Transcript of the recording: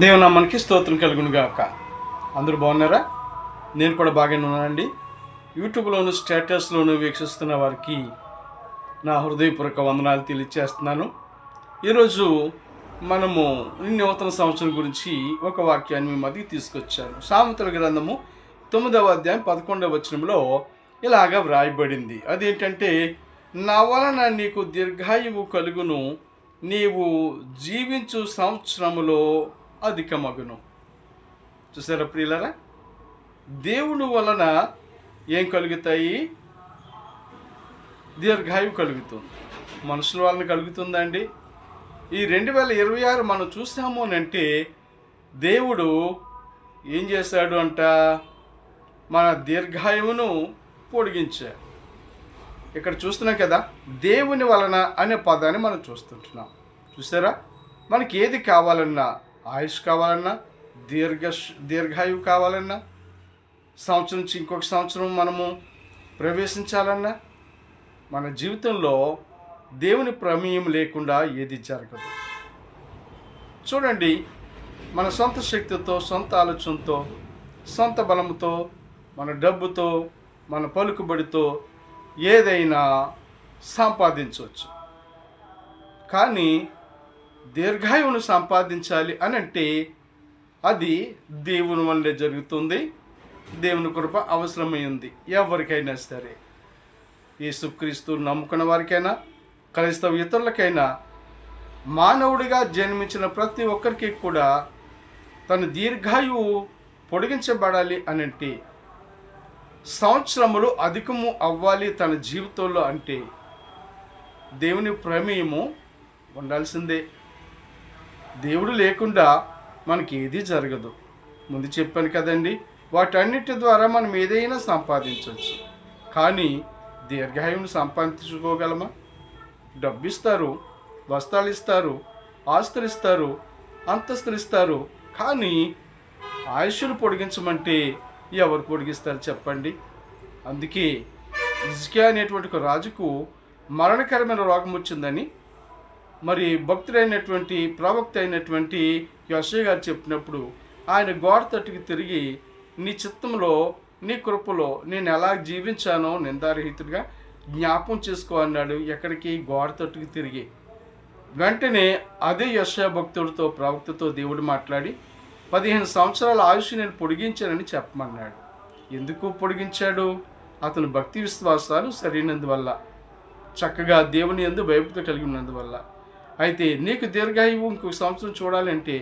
దేవుని నామానికి స్తోత్రం కలుగును గాక. అందరూ బాగున్నారా? నేను కూడా బాగానే ఉన్నానండి. యూట్యూబ్లోను స్టేటస్లోను వీక్షిస్తున్న వారికి నా హృదయపూర్వక వందనాలు తెలియజేస్తున్నాను. ఈరోజు మనము నూతన సంవత్సరం గురించి ఒక వాక్యాన్ని మీ మధ్యకి తీసుకొచ్చాను. సామెతల గ్రంథము 9వ అధ్యాయం 11వ వచనంలో ఇలాగా వ్రాయబడింది. అదేంటంటే, నా వలన నీకు దీర్ఘాయువు కలుగును, నీవు జీవించు సంవత్సరములో అధికమగును. చూసారా ప్రియులరా? దేవుని వలన ఏం కలుగుతాయి? దీర్ఘాయువు కలుగుతుంది. మనుషుల వలన కలుగుతుందండి. ఈ 2026 మనం చూసాము అని అంటే, దేవుడు ఏం చేశాడు అంట? మన దీర్ఘాయువును పొడిగించాడు. ఇక్కడ చూస్తున్నాం కదా, దేవుని వలన అనే పదాన్ని మనం చూస్తుంటున్నాం. చూసారా? మనకి ఏది కావాలన్నా, ఆయుష్ కావాలన్నా, దీర్ఘాయువు కావాలన్నా, సంవత్సరం నుంచి ఇంకొక సంవత్సరం మనము ప్రవేశించాలన్నా, మన జీవితంలో దేవుని ప్రమేయం లేకుండా ఏది జరగదు. చూడండి, మన సొంత శక్తితో, సొంత ఆలోచనతో, సొంత బలంతో, మన డబ్బుతో, మన పలుకుబడితో ఏదైనా సంపాదించవచ్చు. కానీ దీర్ఘాయువును సంపాదించాలి అని అంటే అది దేవుని వల్లే జరుగుతుంది. దేవుని కృప అవసరమైంది ఎవరికైనా సరే. యేసుక్రీస్తు నమ్ముకున్న వారికైనా, క్రైస్తవ ఇతరులకైనా, మానవుడిగా జన్మించిన ప్రతి ఒక్కరికి కూడా తన దీర్ఘాయువు పొడిగించబడాలి అని అంటే, సంవత్సరములు అధికము అవ్వాలి తన జీవితంలో అంటే దేవుని ప్రమేయము ఉండాల్సిందే. దేవుడు లేకుండా మనకి ఏది జరగదు. ముందు చెప్పాను కదండి, వాటన్నిటి ద్వారా మనం ఏదైనా సంపాదించవచ్చు. కానీ దీర్ఘాయువును సంపాదించుకోగలమా? డబ్బు ఇస్తారు, వస్త్రాలు ఇస్తారు, ఆస్తులు ఇస్తారు, అంతస్తులు ఇస్తారు. కానీ ఆయుష్ను పొడిగించమంటే ఎవరు పొడిగిస్తారు చెప్పండి? అందుకే హిజ్కియా అనేటువంటి ఒక రాజుకు మరణకరమైన రోగం వచ్చిందని మరి భక్తుడైనటువంటి ప్రవక్త అయినటువంటి యోషయా గారు చెప్పినప్పుడు, ఆయన గోడ తట్టుకు తిరిగి, నీ చిత్తంలో, నీ కృపలో నేను ఎలా జీవించానో నిందారహితుడిగా జ్ఞాపం చేసుకో అన్నాడు. ఎక్కడికి? గోడ తట్టుకు తిరిగి. వెంటనే అదే యోషయా భక్తుడితో, ప్రవక్తతో దేవుడు మాట్లాడి 15 సంవత్సరాల ఆయుష్ నేను పొడిగించానని చెప్పమన్నాడు. ఎందుకు పొడిగించాడు? అతను భక్తి విశ్వాసాలు సరైనందువల్ల, చక్కగా దేవుని యందు భయభక్తి కలిగి ఉన్నందువల్ల. అయితే నీకు దీర్ఘాయువు ఇంకొక సంవత్సరం చూడాలంటే